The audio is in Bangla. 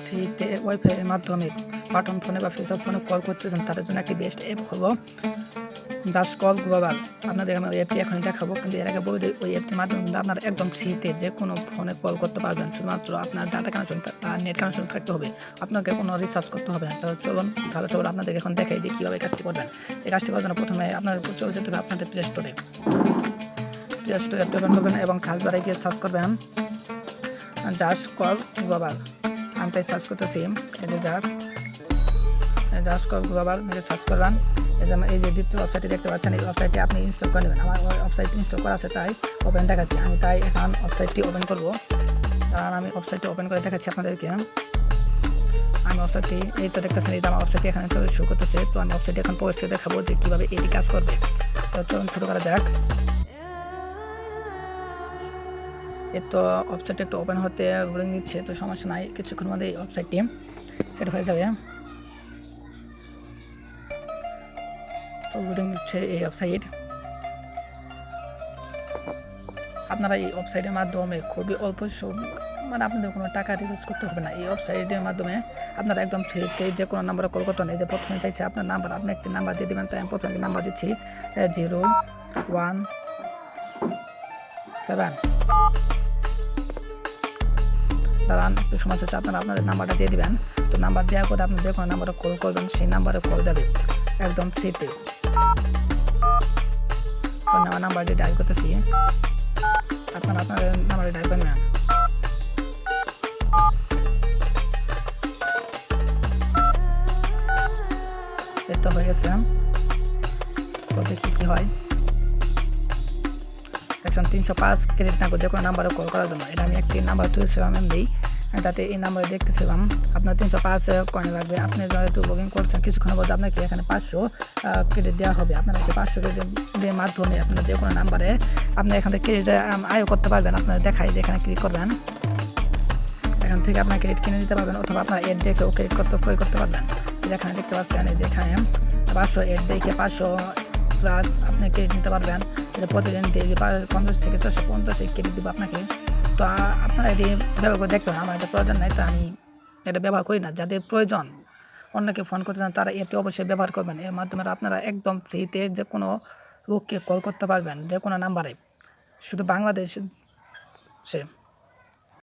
ফ্রিতে ওয়াইফাইয়ের মাধ্যমে বাটন ফোনে বা ফিচার ফোনে কল করতেছেন তাদের জন্য একটি বেস্ট অ্যাপ হলো জাস্ট কল গ্লোবাল। আপনাদের আমি ওই অ্যাপটি এখনই দেখাবো, কিন্তু এর আগে বলে দিই ওই অ্যাপটির মাধ্যমে কিন্তু আপনারা একদম ফ্রিতে যে কোনো ফোনে কল করতে পারবেন। শুধুমাত্র আপনার ডাটা কানেকশন আর নেট কানেকশন থাকতে হবে, আপনাকে কোনো রিচার্জ করতে হবে না। তো চলুন আপনাদেরকে এখন দেখাই দিই কীভাবে কাজটি করবেন। এই কাজটি করার জন্য প্রথমে আপনাদের চলে যেতে হবে আপনাদের প্লে স্টোরে অ্যাপটি ওপেন করবেন এবং সার্চ বারে গিয়ে সার্চ করবেন জাস্ট কল গ্লোবাল। আমি তাই সার্চ করতেছি, এই যে জাস্ট কল গ্লোবাল সার্চ করবেন। এই যে দ্বিতীয় ওয়েবসাইটটি দেখতে পাচ্ছেন, এই ওয়েবসাইটটি আপনি ইনস্টল করে নেবেন। আমার ওয়েবসাইটটি ইনস্টল করা আছে তাই ওপেন দেখাচ্ছি। আমি তাই এখন ওয়েবসাইটটি ওপেন করবো। আর আমি ওয়েবসাইটটি ওপেন করে দেখাচ্ছি আপনাদেরকে। আমি ওয়েবসাইটটি এই তো দেখতেছেন, এই আমার ওয়েবসাইটটি এখানে শো করতেছে। তো আমি ওয়েবসাইটটি এখন প্রবেশ করে দেখাবো যে কীভাবে এটি কাজ করবে। তো চলুন শুরু করা যাক। এই তো ওয়েবসাইটটি একটু ওপেন হতে লোডিং দিচ্ছে, তো সমস্যা নাই, কিছুক্ষণ মধ্যে এই ওয়েবসাইটটি সেট হয়ে যাবে। তো লোডিং দিচ্ছে এই ওয়েবসাইট। আপনারা এই ওয়েবসাইটের মাধ্যমে খুবই অল্প মানে আপনাদের কোনো টাকা রিচার্জ করতে হবে না। এই ওয়েবসাইটের মাধ্যমে আপনারা একদম ফ্রিতে যে কোনো নাম্বারে কল করতে হবে। যে প্রথমে চাইছে আপনার নাম্বার, আপনি একটি নাম্বার দিয়ে দেবেন। তাই আমি প্রথমে নাম্বার দিচ্ছি 017। দাঁড়ান, একটু সমস্যা হচ্ছে, আপনারা আপনাদের নাম্বারটা দিয়ে দেবেন। তো নাম্বার দেওয়ার পরে আপনি যে কোনো নাম্বারে কল করবেন, সেই নাম্বারে কল যাবে একদম ফ্রিতে। তো আমার নাম্বারটি ডায়াল করতেছি, আপনারা আপনাদের নাম্বারটি ডায়াল করবেন। এই তো হয়ে গেছে। তো দেখি কি হয়। দেখছেন 305 ক্রেডিট না যে কোনো নাম্বারে কল করার জন্য। এটা আমি একটি নাম্বার তুলেছিলাম দিই, তাতে এই নাম্বারে দেখতেছিলাম আপনার 305 কয়েন লাগবে। আপনি যেহেতু লগ ইন করছেন কিছুক্ষণ মধ্যে আপনাকে এখানে 500 ক্রেডিট দেওয়া হবে। আপনারা যে 500 ক্রেডিটের মাধ্যমে আপনার যে কোনো নাম্বারে আপনি এখান থেকে ক্রেডিট আয়ও করতে পারবেন। আপনারা দেখাই যে এখানে ক্লিক করবেন, এখান থেকে আপনার ক্রেডিট কিনে দিতে পারবেন, অথবা আপনার এড দেখেও ক্রেডিট ক্রয় করতে পারবেন। যেখানে দেখতে পাচ্ছেন যে এখানে 500 এড দেখে 500 প্লাস আপনি ক্রেডিট নিতে পারবেন। প্রতিদিন ডেইলি 50 থেকে 450 ক্রেডিট দেবো আপনাকে। তো আপনারা এটি ব্যবহার করে দেখবেন। আমার এটা প্রয়োজন নাই, তো আমি এটা ব্যবহার করি না। যাদের প্রয়োজন অন্যকে ফোন করতে চান তারা এটি অবশ্যই ব্যবহার করবেন। এর মাধ্যমে আপনারা একদম ফ্রিতে যে কোনো লোককে কল করতে পারবেন, যে কোনো নাম্বারে, শুধু বাংলাদেশে।